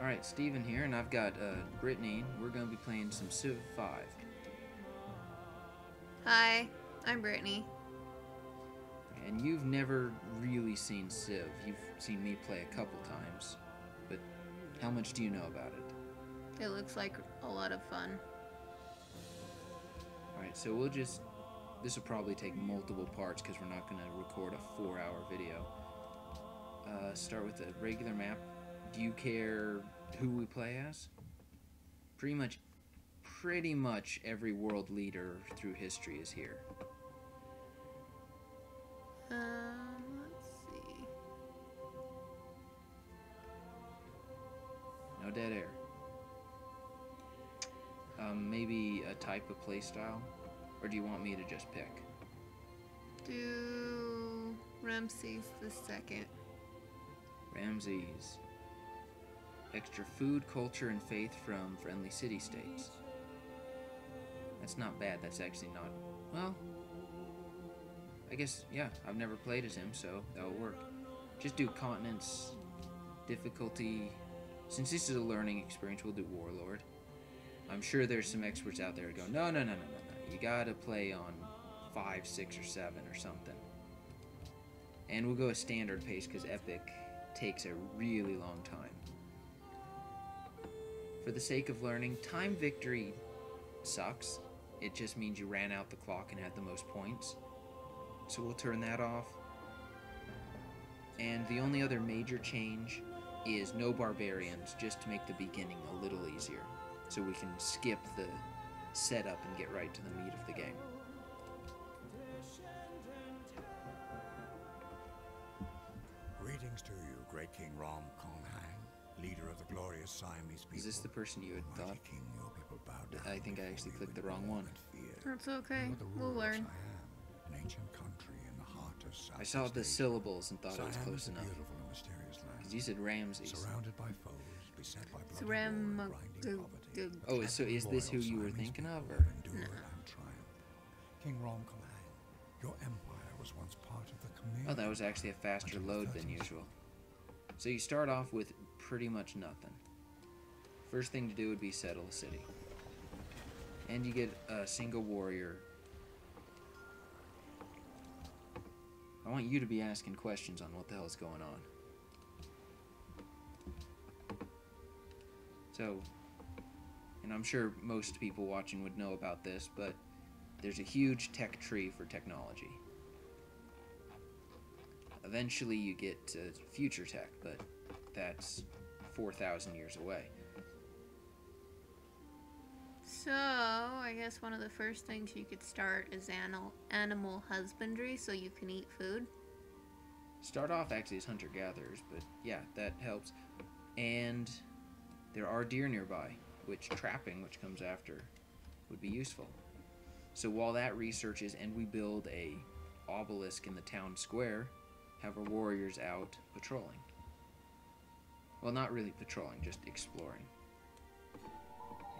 Alright, Steven here, and I've got Brittany. We're going to be playing some Civ V. Hi, I'm Brittany. And you've never really seen Civ. You've seen me play a couple times. But how much do you know about it? It looks like a lot of fun. Alright, so this will probably take multiple parts because we're not going to record a 4-hour video. Start with a regular map. Do you care who we play as? Pretty much every world leader through history is here. Let's see. No dead air. Maybe a type of playstyle? Or do you want me to just pick? Do Ramses the Second. Ramses. Extra food, culture, and faith from friendly city-states. That's not bad. That's actually not... Well, I guess, yeah, I've never played as him, so that'll work. Just do continents, difficulty. Since this is a learning experience, we'll do Warlord. I'm sure there's some experts out there who go, no. You gotta play on 5, 6, or 7 or something. And we'll go a standard pace because Epic takes a really long time. For the sake of learning, time victory sucks. It just means you ran out the clock and had the most points. So we'll turn that off. And the only other major change is no barbarians, just to make the beginning a little easier. So we can skip the setup and get right to the meat of the game. Greetings to you, great King Rom Konghang, leader of the glorious Siamese people. Is this the person you had Mighty thought? King, your people bow down I think I actually before clicked you the wrong in one. awe and fear. That's okay. You are the We'll ruler of learn. Siam, an ancient country in the heart of Southeast I saw the Asia. syllables and thought it was Siam close is a enough. beautiful and mysterious land. Because you said Ramses. Surrounded by foes, beset by bloody war Ram- and grinding poverty. Oh, so is this who you were Siamese thinking of, people or? endure and triumph. King Rom Konghang, your empire was once part of the community. Oh, that was actually a faster load than usual. So you start off with pretty much nothing. First thing to do would be settle a city. And you get a single warrior. I want you to be asking questions on what the hell is going on. So, and I'm sure most people watching would know about this, but there's a huge tech tree for technology. Eventually you get to future tech, but that's 4,000 years away. So, I guess one of the first things you could start is animal husbandry, so you can eat food. Start off actually as hunter-gatherers, but yeah, that helps. And there are deer nearby, which trapping, which comes after, would be useful. So while that researches and we build a obelisk in the town square, have our warriors out patrolling. Well, not really patrolling, just exploring.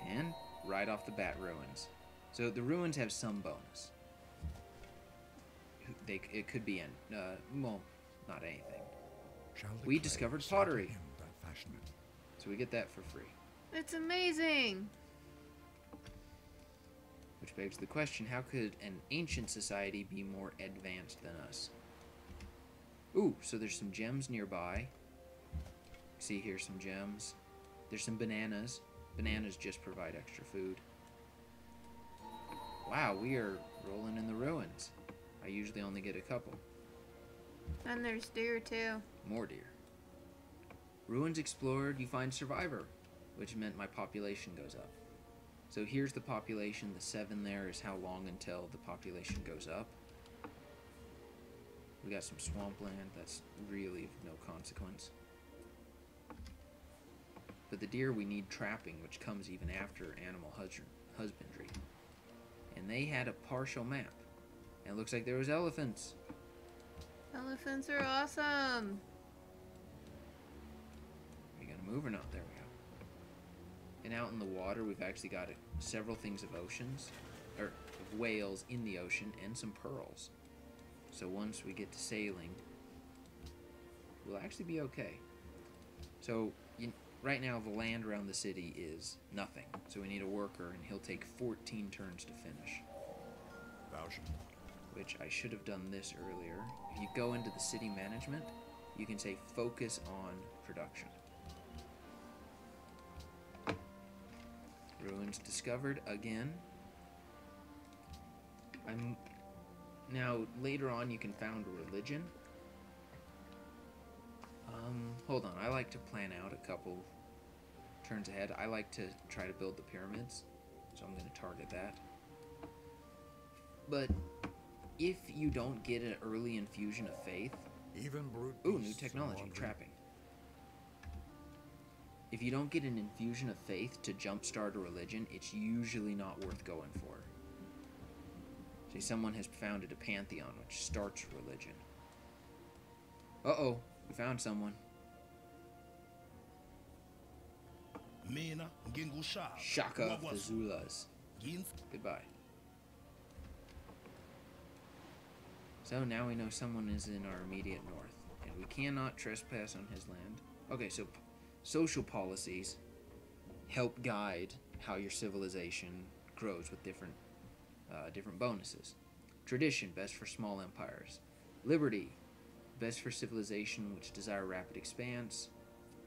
And right off the bat, ruins. So the ruins have some bonus. It could be well, not anything. We discovered pottery. So we get that for free. It's amazing! Which begs the question, how could an ancient society be more advanced than us? Ooh, so there's some gems nearby. See here, some gems. There's some bananas. Bananas just provide extra food. Wow, we are rolling in the ruins. I usually only get a couple. And there's deer too. More deer. Ruins explored, you find survivor, which meant my population goes up. So here's the population. The 7 there is how long until the population goes up. We got some swampland. That's really of no consequence. But the deer, we need trapping, which comes even after animal husbandry. And they had a partial map. And it looks like there was elephants. Elephants are awesome! Are you gonna move or not? There we go. And out in the water, we've actually got several things of oceans, or of whales in the ocean, and some pearls. So once we get to sailing, we'll actually be okay. So right now the land around the city is nothing. So we need a worker, and he'll take 14 turns to finish. Which I should have done this earlier. If you go into the city management, you can say focus on production. Ruins discovered again. Now later on you can found a religion. Hold on, I like to plan out a couple turns ahead. I like to try to build the pyramids, so I'm going to target that. But if you don't get an early infusion of faith, ooh, new technology, trapping. If you don't get an infusion of faith to jumpstart a religion, it's usually not worth going for. Say someone has founded a pantheon, which starts a religion. Uh-oh, we found someone. Shaka of the Zulas. Goodbye. So now we know someone is in our immediate north, and we cannot trespass on his land. Okay, so social policies help guide how your civilization grows with different bonuses. Tradition, best for small empires. Liberty, best for civilization which desire rapid expanse.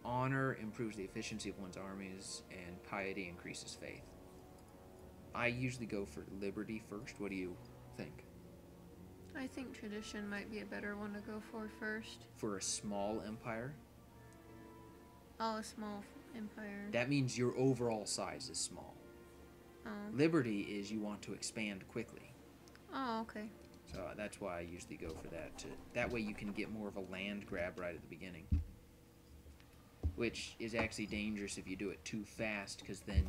Honor improves the efficiency of one's armies, and piety increases faith. I usually go for liberty first. What do you think? I think tradition might be a better one to go for first. For a small empire? Oh, a small empire. That means your overall size is small. Oh. Liberty is you want to expand quickly. Oh, okay. So that's why I usually go for that. That way you can get more of a land grab right at the beginning. Which is actually dangerous if you do it too fast, because then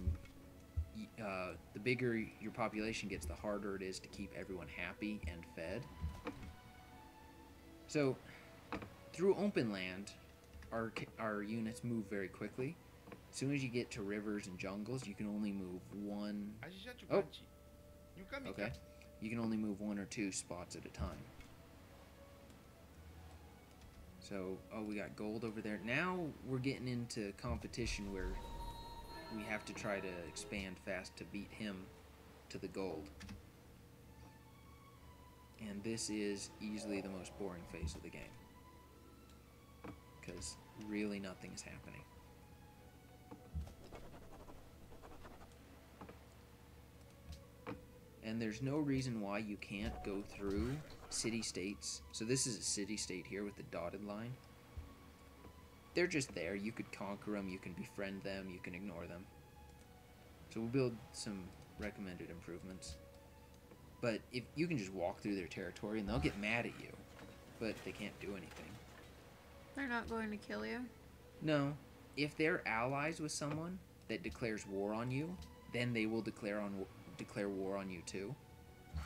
the bigger your population gets, the harder it is to keep everyone happy and fed. So, through open land, our units move very quickly. As soon as you get to rivers and jungles, you can only move one... Oh! Okay. You can only move 1 or 2 spots at a time. So, oh, we got gold over there. Now we're getting into competition where we have to try to expand fast to beat him to the gold. And this is easily the most boring phase of the game, because really nothing is happening. And there's no reason why you can't go through city-states. So this is a city-state here with the dotted line. They're just there. You could conquer them, you can befriend them, you can ignore them. So we'll build some recommended improvements. But if you can just walk through their territory and they'll get mad at you, but they can't do anything. They're not going to kill you? No. If they're allies with someone that declares war on you, then they will declare war on you too.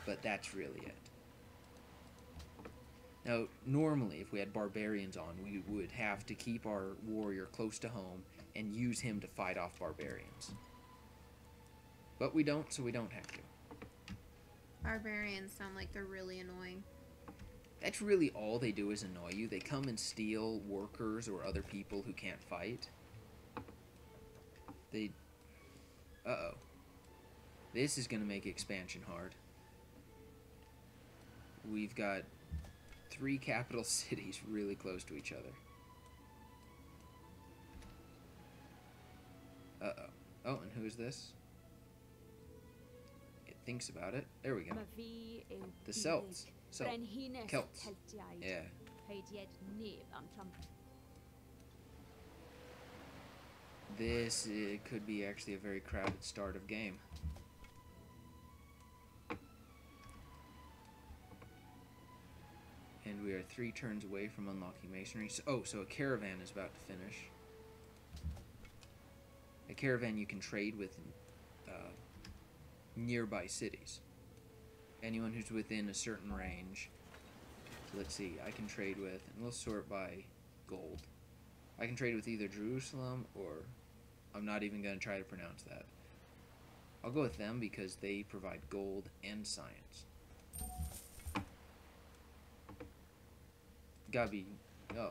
But that's really it. Now, normally, if we had barbarians on, we would have to keep our warrior close to home and use him to fight off barbarians. But we don't, so we don't have to. Barbarians sound like they're really annoying. That's really all they do is annoy you. They come and steal workers or other people who can't fight. Uh-oh. This is going to make expansion hard. We've got 3 capital cities really close to each other. Uh-oh. Oh, and who is this? It thinks about it. There we go. The Celts. Celts. Yeah. This could be actually a very crowded start of game. And we are 3 turns away from unlocking masonry. So a caravan is about to finish. A caravan you can trade with nearby cities. Anyone who's within a certain range. So let's see, I can trade with, and we'll sort by gold. I can trade with either Jerusalem or, I'm not even going to try to pronounce that. I'll go with them because they provide gold and science. Gotta be, oh,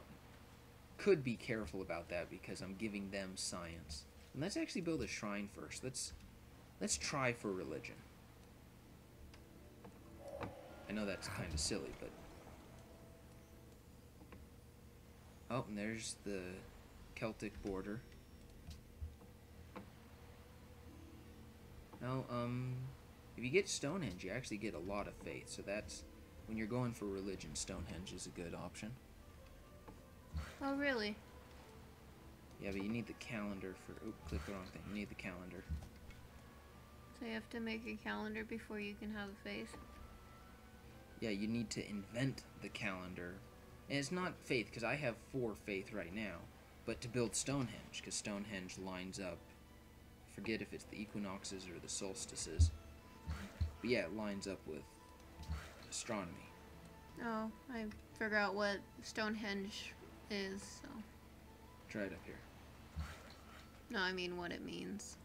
could be careful about that because I'm giving them science. And let's actually build a shrine first. Let's try for religion. I know that's kind of silly, but... Oh, and there's the Celtic border. Now, if you get Stonehenge, you actually get a lot of faith. So that's, when you're going for religion, Stonehenge is a good option. Oh, really? Yeah, but you need the calendar for... Oh, click the wrong thing. You need the calendar. So you have to make a calendar before you can have a faith? Yeah, you need to invent the calendar. And it's not faith, because I have 4 faith right now. But to build Stonehenge, because Stonehenge lines up... I forget if it's the equinoxes or the solstices. But yeah, it lines up with astronomy. Oh, I forgot what Stonehenge is, so... Try it up here. No, I mean what it means.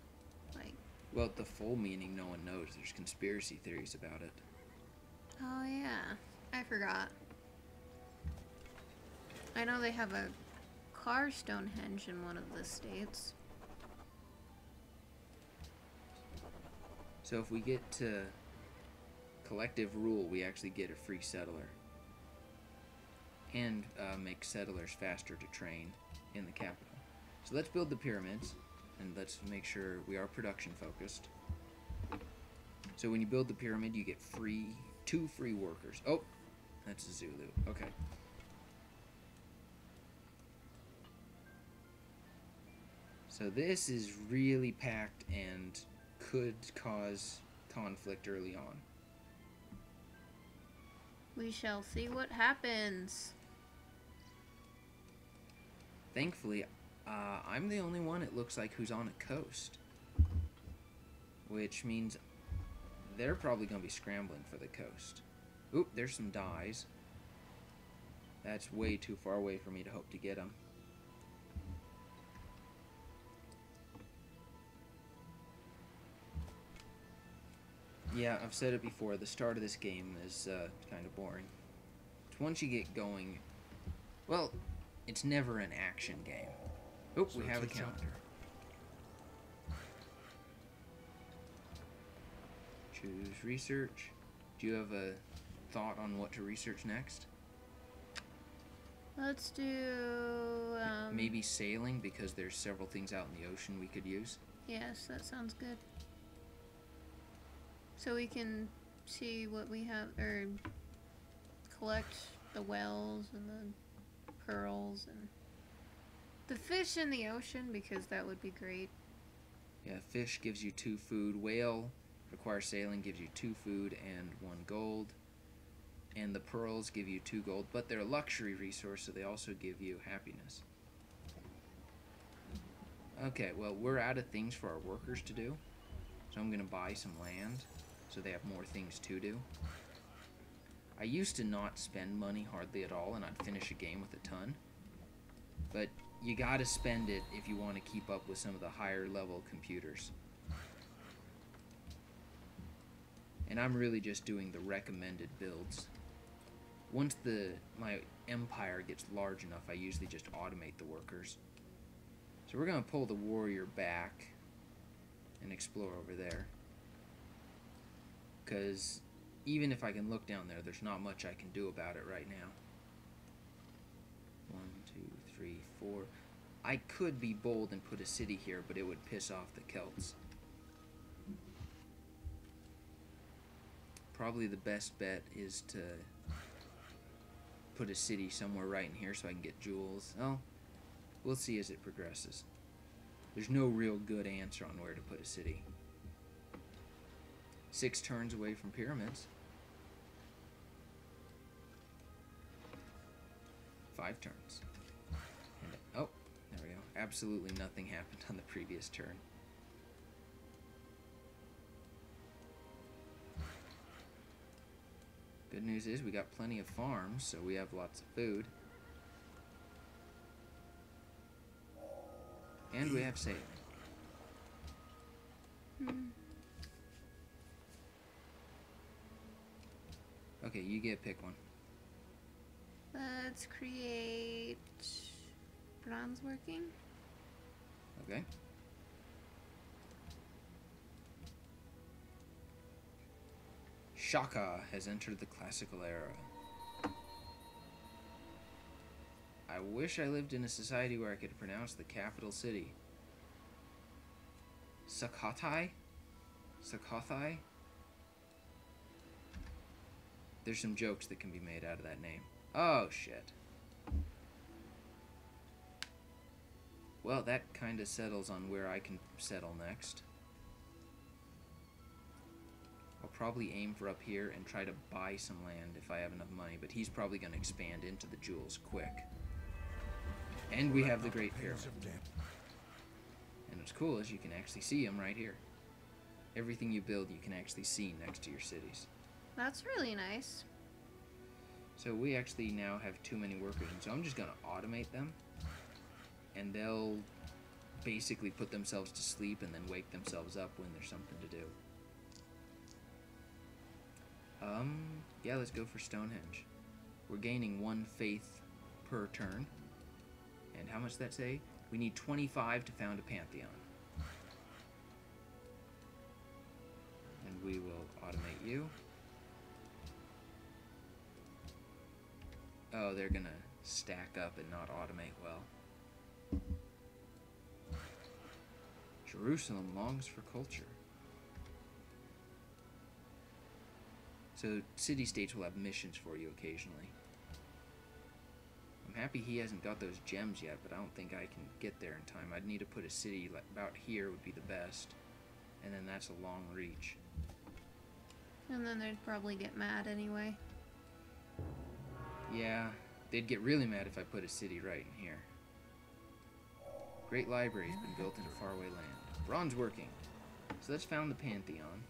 Like... Well, the full meaning no one knows. There's conspiracy theories about it. Oh, yeah. I forgot. I know they have a car Stonehenge in one of the states. So if we get to collective rule, we actually get a free settler. And make settlers faster to train in the capital. So let's build the pyramids, and let's make sure we are production focused. So when you build the pyramid, you get 2 free workers. Oh, that's a Zulu. Okay. So this is really packed and could cause conflict early on. We shall see what happens. Thankfully, I'm the only one, it looks like, who's on a coast. Which means they're probably going to be scrambling for the coast. Oop, there's some dyes. That's way too far away for me to hope to get them. Yeah, I've said it before, the start of this game is kind of boring. But once you get going, well, it's never an action game. Oh, we have a calendar. Choose research. Do you have a thought on what to research next? Let's do, Maybe sailing, because there's several things out in the ocean we could use. Yes, that sounds good. So we can see what we have, or collect the whales and the pearls and the fish in the ocean, because that would be great. Yeah, fish gives you 2 food. Whale requires sailing, gives you 2 food and 1 gold. And the pearls give you 2 gold, but they're a luxury resource, so they also give you happiness. Okay, well, we're out of things for our workers to do, so I'm going to buy some land so they have more things to do. I used to not spend money hardly at all, and I'd finish a game with a ton. But you gotta spend it if you want to keep up with some of the higher level computers. And I'm really just doing the recommended builds. Once my empire gets large enough, I usually just automate the workers. So we're gonna pull the warrior back and explore over there. Because even if I can look down there, there's not much I can do about it right now. 1, 2, 3, 4. I could be bold and put a city here, but it would piss off the Celts. Probably the best bet is to put a city somewhere right in here so I can get jewels. Well, we'll see as it progresses. There's no real good answer on where to put a city. 6 turns away from pyramids. 5 turns. And, oh, there we go. Absolutely nothing happened on the previous turn. Good news is we got plenty of farms, so we have lots of food. And we have sailing. Okay, you get pick one. Let's create Bronze working. Okay. Shaka has entered the classical era. I wish I lived in a society where I could pronounce the capital city. Sukhothai? Sukhothai? There's some jokes that can be made out of that name. Oh, shit. Well, that kind of settles on where I can settle next. I'll probably aim for up here and try to buy some land if I have enough money, but he's probably going to expand into the jewels quick. And we have the Great Pyramid. And what's cool is you can actually see them right here. Everything you build, you can actually see next to your cities. That's really nice. So we actually now have too many workers, and so I'm just going to automate them. And they'll basically put themselves to sleep and then wake themselves up when there's something to do. Yeah, let's go for Stonehenge. We're gaining 1 faith per turn. And how much does that say? We need 25 to found a pantheon. And we will automate you. Oh, they're gonna stack up and not automate well. Jerusalem longs for culture. So city-states will have missions for you occasionally. I'm happy he hasn't got those gems yet, but I don't think I can get there in time. I'd need to put a city like about here would be the best. And then that's a long reach. And then they'd probably get mad anyway. Yeah, they'd get really mad if I put a city right in here. Great library has been built in a faraway land. Bronze working. So let's found the Pantheon.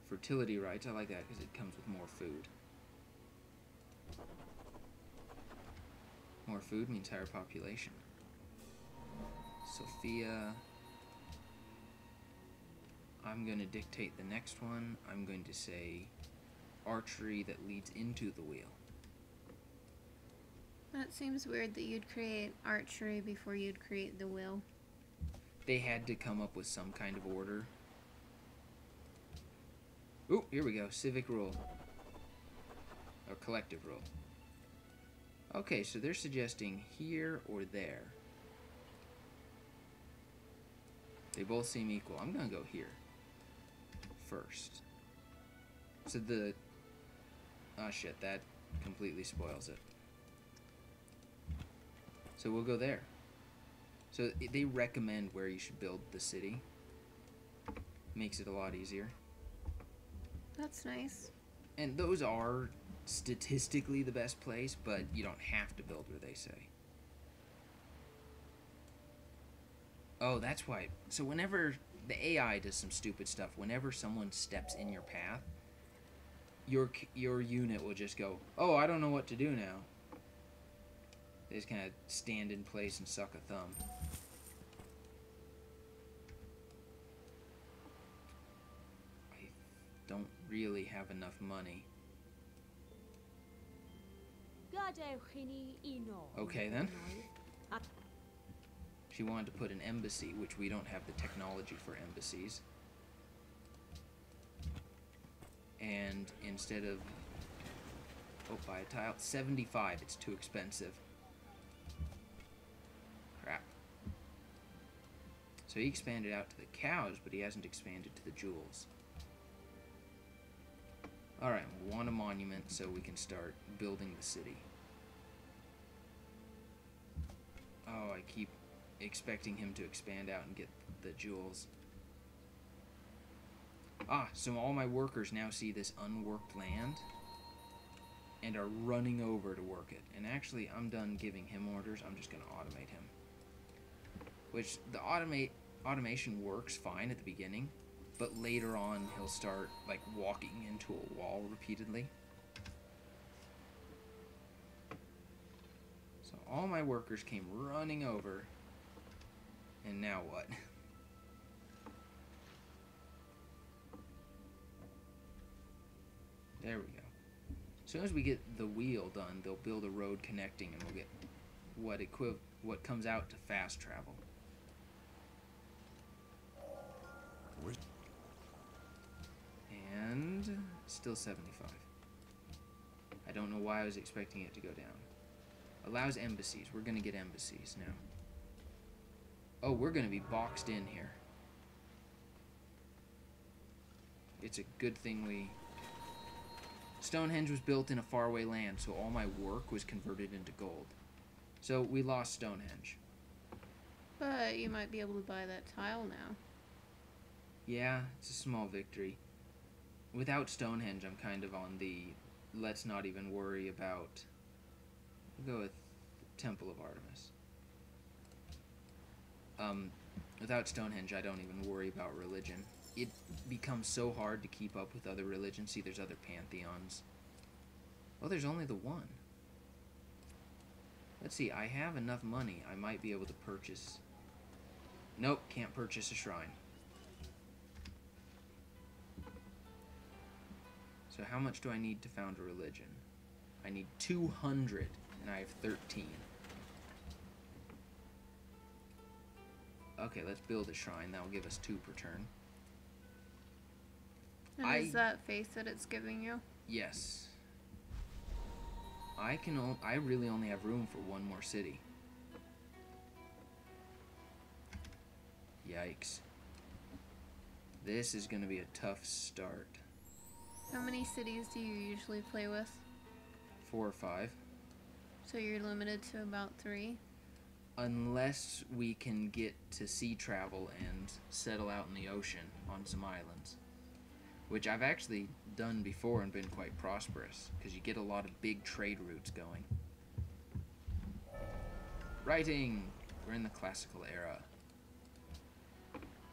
Fertility rights, I like that because it comes with more food. More food means higher population. Sophia. I'm going to dictate the next one. I'm going to say archery that leads into the wheel. That seems weird that you'd create archery before you'd create the wheel. They had to come up with some kind of order. Ooh, here we go. Civic rule. Or collective rule. Okay, so they're suggesting here or there. They both seem equal. I'm gonna go here first. So the... oh shit, that completely spoils it. So we'll go there. So they recommend where you should build the city. Makes it a lot easier. That's nice. And those are statistically the best place, but you don't have to build where they say. Oh, that's why. So whenever the AI does some stupid stuff, whenever someone steps in your path, your unit will just go, oh, I don't know what to do now. They just kind of stand in place and suck a thumb. Don't really have enough money. Okay then. She wanted to put an embassy, which we don't have the technology for embassies. And instead of... oh, buy a tile. 75, it's too expensive. Crap. So he expanded out to the cows, but he hasn't expanded to the jewels. Alright, we want a monument so we can start building the city. Oh, I keep expecting him to expand out and get the jewels. Ah, so all my workers now see this unworked land and are running over to work it. And actually, I'm done giving him orders. I'm just going to automate him. Which, the automation works fine at the beginning. But later on, he'll start, like, walking into a wall repeatedly. So all my workers came running over. And now what? There we go. As soon as we get the wheel done, they'll build a road connecting and we'll get what comes out to fast travel. And still 75. I don't know why I was expecting it to go down. Allows embassies. We're gonna get embassies now. Oh, we're gonna be boxed in here. It's a good thing we... Stonehenge was built in a faraway land, so all my work was converted into gold. So we lost Stonehenge. But you might be able to buy that tile now. Yeah, it's a small victory. Without Stonehenge, I'm kind of on the let's not even worry about... We'll go with Temple of Artemis. Without Stonehenge, I don't even worry about religion. It becomes so hard to keep up with other religions. See, there's other pantheons. Well, there's only the one. Let's see, I have enough money. I might be able to purchase... Nope, can't purchase a shrine. So how much do I need to found a religion? I need 200, and I have 13. Okay, let's build a shrine. That will give us 2 per turn. And is that faith that it's giving you? Yes. I really only have room for 1 more city. Yikes. This is going to be a tough start. How many cities do you usually play with? 4 or 5. So you're limited to about 3? Unless we can get to sea travel and settle out in the ocean on some islands. Which I've actually done before and been quite prosperous, because you get a lot of big trade routes going. Writing! We're in the classical era.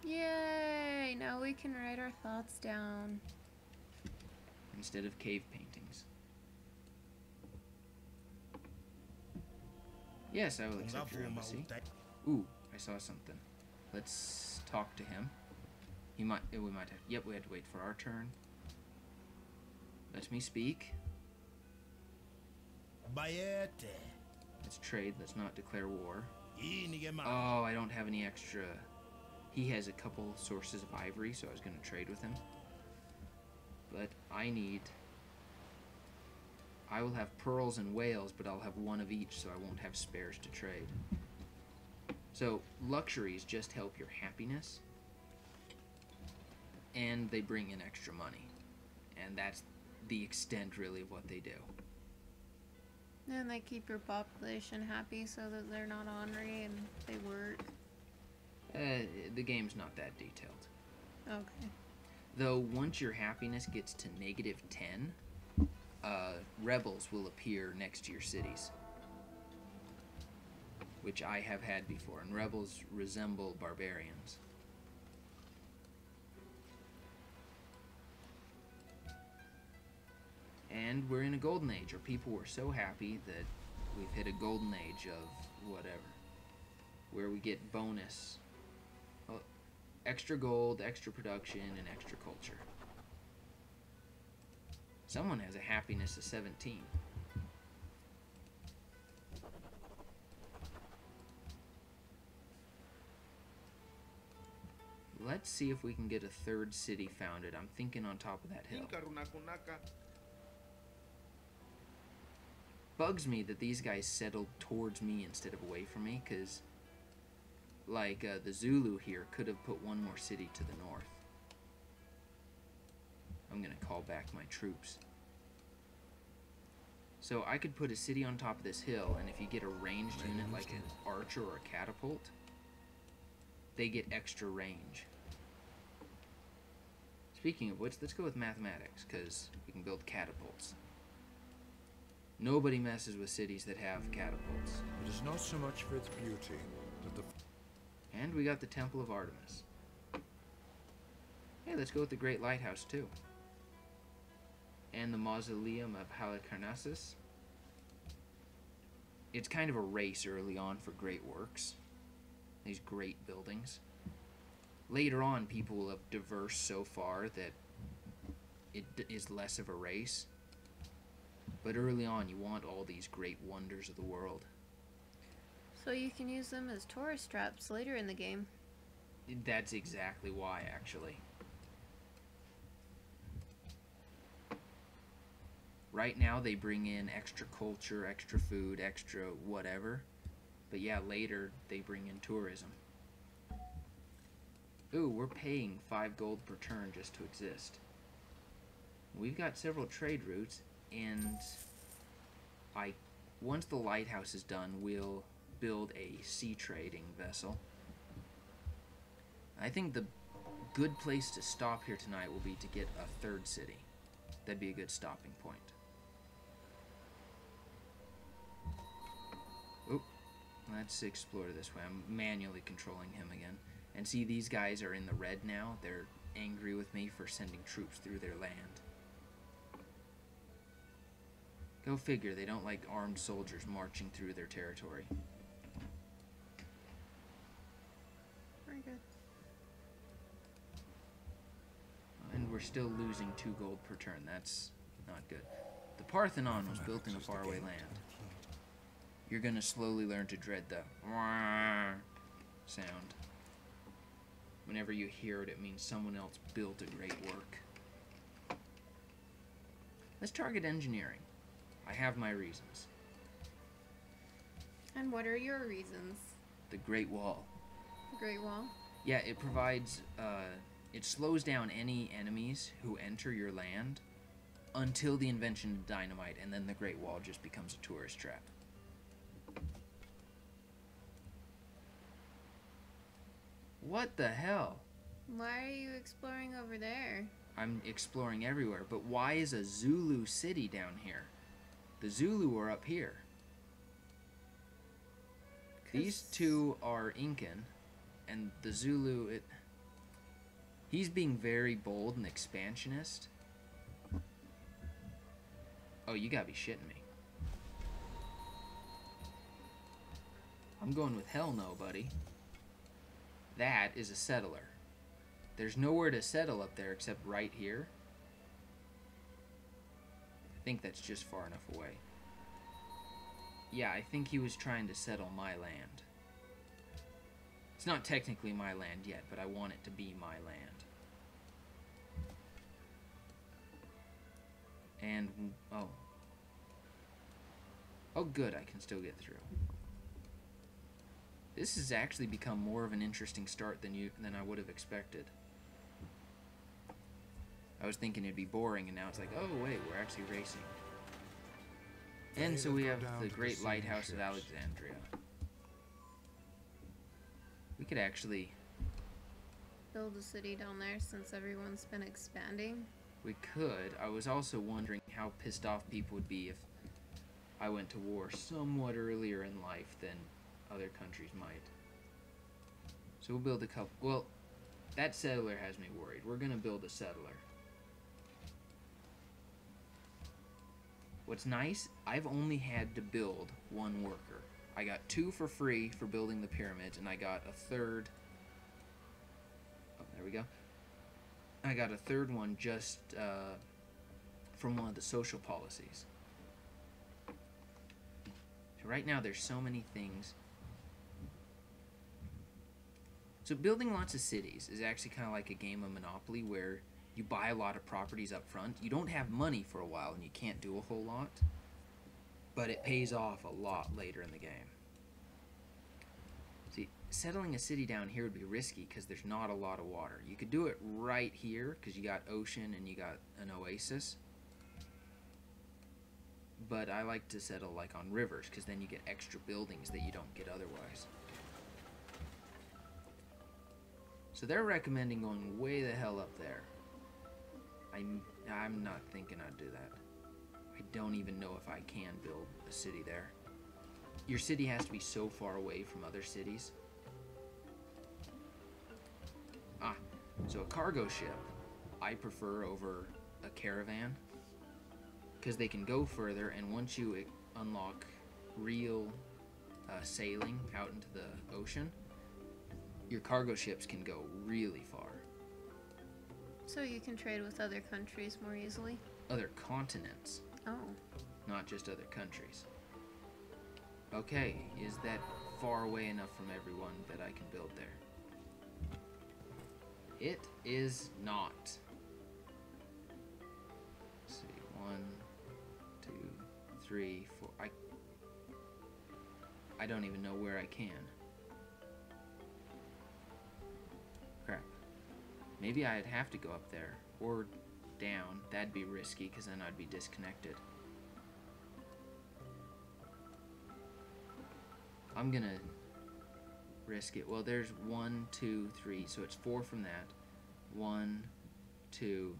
Yay! Now we can write our thoughts down. Instead of cave paintings. Yes, I will accept your embassy. Ooh, I saw something. Let's talk to him. We might have... Yep, we had to wait for our turn. Let me speak. Let's trade. Let's not declare war. Oh, I don't have any extra... He has a couple sources of ivory, so I was going to trade with him. But I need... I will have pearls and whales, but I'll have 1 of each, so I won't have spares to trade. So, luxuries just help your happiness. And they bring in extra money. And that's the extent, really, of what they do. And they keep your population happy so that they're not ornery and they work. The game's not that detailed. Okay. Though, once your happiness gets to -10, rebels will appear next to your cities. Which I have had before, and rebels resemble barbarians. And we're in a golden age, or people were so happy that we've hit a golden age of whatever. Where we get bonus. Well, extra gold, extra production, and extra culture. Someone has a happiness of 17. Let's see if we can get a 3rd city founded. I'm thinking on top of that hill. Bugs me that these guys settled towards me instead of away from me, because like the Zulu here could have put 1 more city to the north. I'm gonna call back my troops. So I could put a city on top of this hill, and if you get a ranged unit like an archer or a catapult, they get extra range. Speaking of which, let's go with mathematics, because we can build catapults. Nobody messes with cities that have catapults. It is not so much for its beauty, but the... And we got the Temple of Artemis. Hey, let's go with the Great Lighthouse, too. And the Mausoleum of Halicarnassus. It's kind of a race early on for great works. These great buildings. Later on, people will have diversed so far that it is less of a race. But early on, you want all these great wonders of the world. So you can use them as tourist traps later in the game. That's exactly why, actually. Right now they bring in extra culture, extra food, extra whatever. But yeah, later they bring in tourism. Ooh, we're paying 5 gold per turn just to exist. We've got several trade routes, and once the lighthouse is done, we'll build a sea trading vessel. I think the good place to stop here tonight will be to get a 3rd city. That'd be a good stopping point. Oop, let's explore this way. I'm manually controlling him again. And see, these guys are in the red now. They're angry with me for sending troops through their land. Go figure, they don't like armed soldiers marching through their territory. Very good. And we're still losing 2 gold per turn. That's not good. The Parthenon was built in a faraway land. You're gonna slowly learn to dread the sound. Whenever you hear it, it means someone else built a great work. Let's target engineering. I have my reasons. And what are your reasons? The Great Wall. The Great Wall? Yeah, it provides, it slows down any enemies who enter your land until the invention of dynamite, and then the Great Wall just becomes a tourist trap. What the hell? Why are you exploring over there? I'm exploring everywhere, but why is a Zulu city down here? The Zulu are up here. These two are Incan, and the Zulu, he's being very bold and expansionist. Oh, you gotta be shitting me. I'm going with hell no, buddy. That is a settler. There's nowhere to settle up there except right here. I think that's just far enough away. Yeah, I think he was trying to settle my land. It's not technically my land yet, but I want it to be my land. And, oh. Oh good, I can still get through. This has actually become more of an interesting start than I would have expected. I was thinking it'd be boring, and now it's like, oh wait, we're actually racing. And so we have the Great Lighthouse of Alexandria. We could actually build a city down there since everyone's been expanding. We could. I was also wondering how pissed off people would be if I went to war somewhat earlier in life than other countries might. So we'll build a couple. Well, that settler has me worried. We're gonna build a settler. What's nice, I've only had to build 1 worker. I got 2 for free for building the pyramids, and I got a 3rd. Oh, there we go. I got a 3rd one just from one of the social policies. So right now there's so many things. So building lots of cities is actually kind of like a game of Monopoly where you buy a lot of properties up front. You don't have money for a while and you can't do a whole lot, but it pays off a lot later in the game. See, settling a city down here would be risky because there's not a lot of water. You could do it right here because you got ocean and you got an oasis. But I like to settle like on rivers because then you get extra buildings that you don't get otherwise. So they're recommending going way the hell up there. I'm not thinking I'd do that. I don't even know if I can build a city there. Your city has to be so far away from other cities. So a cargo ship I prefer over a caravan because they can go further, and once you unlock real sailing out into the ocean, your cargo ships can go really far. So you can trade with other countries more easily? Other continents. Oh. Not just other countries. Okay, is that far away enough from everyone that I can build there. It is not. Let's see, 1, 2, 3, 4. I don't even know where I can. Crap. Maybe I'd have to go up there or down. That'd be risky because then I'd be disconnected. I'm gonna risk it. Well, there's 1, 2, 3, so it's 4 from that. 1, 2,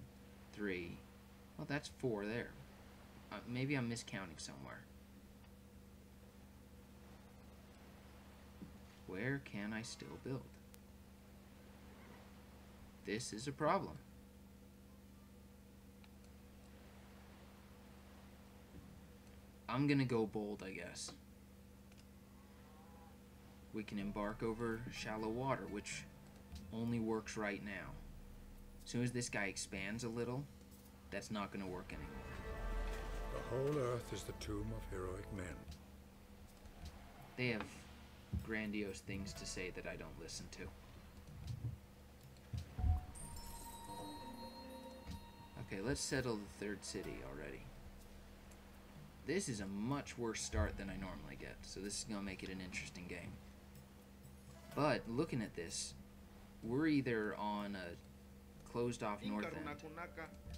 3. Well, that's 4 there. Maybe I'm miscounting somewhere. Where can I still build? This is a problem. I'm gonna go bold, I guess. We can embark over shallow water, which only works right now. As soon as this guy expands a little, that's not gonna work anymore. The whole earth is the tomb of heroic men. They have grandiose things to say that I don't listen to. Okay, let's settle the third city already. This is a much worse start than I normally get, so this is going to make it an interesting game. But, looking at this, we're either on a closed-off north end.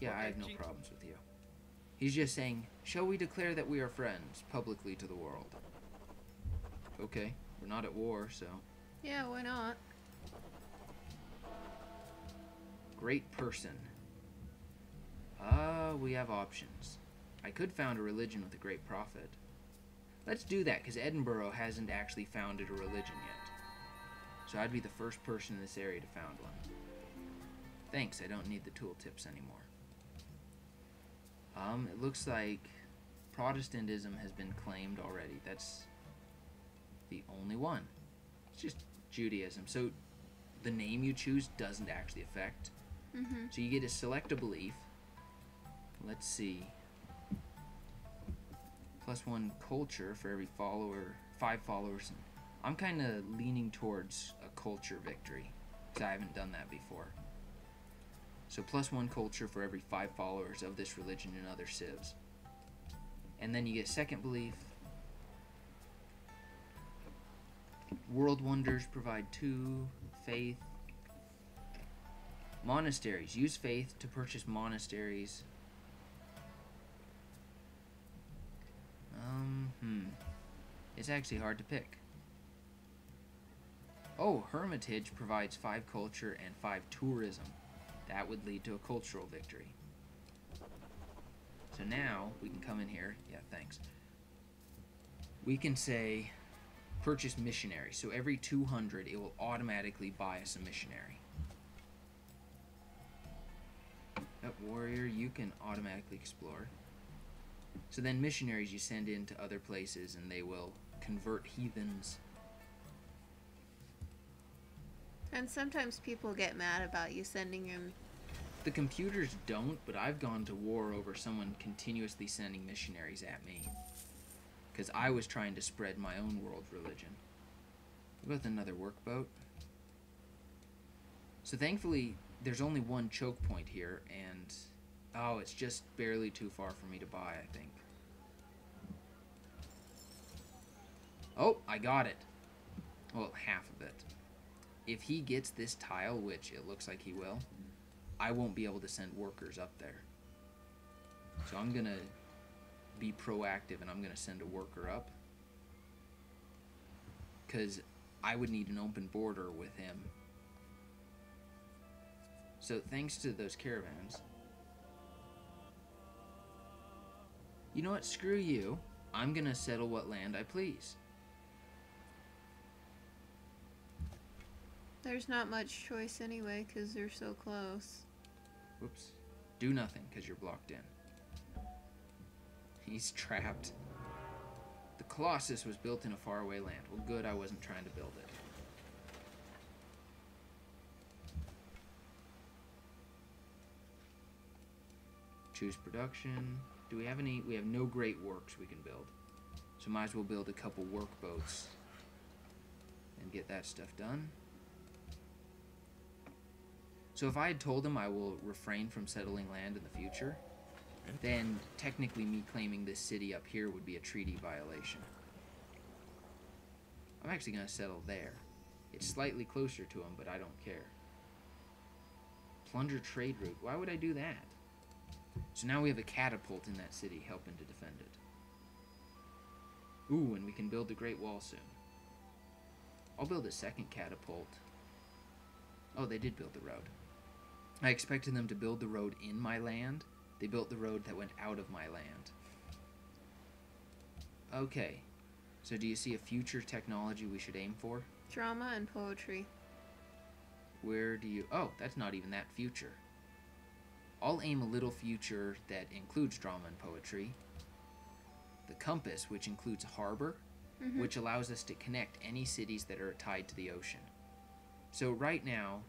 Yeah, I have no problems with you. He's just saying, shall we declare that we are friends, publicly to the world? Okay, we're not at war, so... Yeah, why not? Great person. We have options. I could found a religion with a great prophet. Let's do that, because Edinburgh hasn't actually founded a religion yet. So I'd be the first person in this area to found one. Thanks, I don't need the tooltips anymore. It looks like Protestantism has been claimed already. That's the only one. It's just Judaism. So the name you choose doesn't actually affect. So you get to select a belief. Let's see. +1 culture for every follower, 5 followers. I'm kind of leaning towards a culture victory, because I haven't done that before. So +1 culture for every 5 followers of this religion in other civs. And then you get second belief. World wonders provide 2. Faith. Monasteries. Use faith to purchase monasteries. It's actually hard to pick. Oh, Hermitage provides 5 culture and 5 tourism. That would lead to a cultural victory. So now, we can come in here. Yeah, thanks. We can say, purchase missionary. So every 200, it will automatically buy us a missionary. Yep, warrior, you can automatically explore. So then missionaries you send into other places and they will convert heathens. And sometimes people get mad about you sending them. The computers don't, but I've gone to war over someone continuously sending missionaries at me. Because I was trying to spread my own world religion. With another workboat. So thankfully, there's only one choke point here, and... oh, it's just barely too far for me to buy, I think. Oh, I got it. Well, half of it. If he gets this tile, which it looks like he will, I won't be able to send workers up there. So I'm going to be proactive, and I'm going to send a worker up. Because I would need an open border with him. So thanks to those caravans... you know what? Screw you. I'm gonna settle what land I please. There's not much choice anyway, because they're so close. Whoops. Do nothing, because you're blocked in. He's trapped. The Colossus was built in a faraway land. Well, good, I wasn't trying to build it. Choose production. Do we have any? We have no great works we can build. So might as well build a couple workboats and get that stuff done. So if I had told him I will refrain from settling land in the future, then technically me claiming this city up here would be a treaty violation. I'm actually going to settle there. It's slightly closer to him, but I don't care. Plunder trade route. Why would I do that? So now we have a catapult in that city helping to defend it. Ooh, and we can build the Great Wall soon. I'll build a second catapult. Oh, they did build the road. I expected them to build the road in my land. They built the road that went out of my land. Okay. So do you see a future technology we should aim for? Drama and poetry. Where do you... Oh, that's not even that future. I'll aim a little future that includes drama and poetry. The compass, which includes a harbor, which allows us to connect any cities that are tied to the ocean. So right now,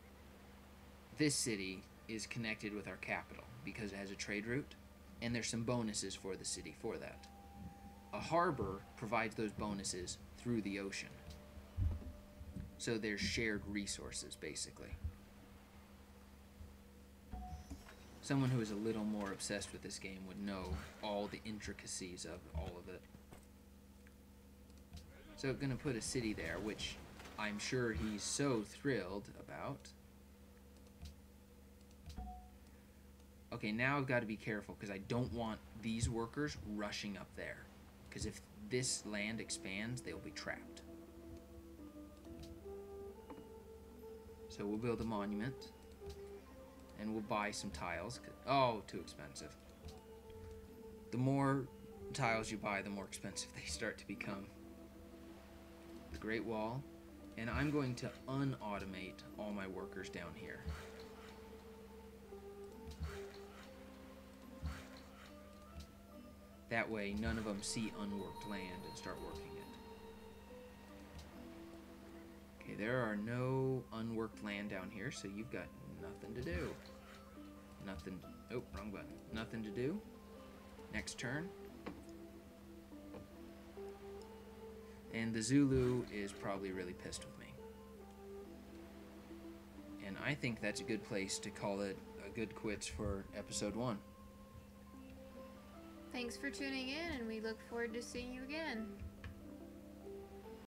this city is connected with our capital because it has a trade route, and there's some bonuses for the city for that. A harbor provides those bonuses through the ocean. So there's shared resources, basically. Someone who is a little more obsessed with this game would know all the intricacies of all of it. So I'm going to put a city there, which I'm sure he's so thrilled about. Okay, now I've got to be careful because I don't want these workers rushing up there. Because if this land expands, they'll be trapped. So we'll build a monument. And we'll buy some tiles. Oh, too expensive. The more tiles you buy, the more expensive they start to become. The Great Wall. And I'm going to unautomate all my workers down here. That way, none of them see unworked land and start working it. Okay, there are no unworked land down here, so you've got nothing to do. Nothing. Oh, wrong button. Nothing to do. Next turn. And the Zulu is probably really pissed with me. And I think that's a good place to call it a good quits for episode 1. Thanks for tuning in, and we look forward to seeing you again.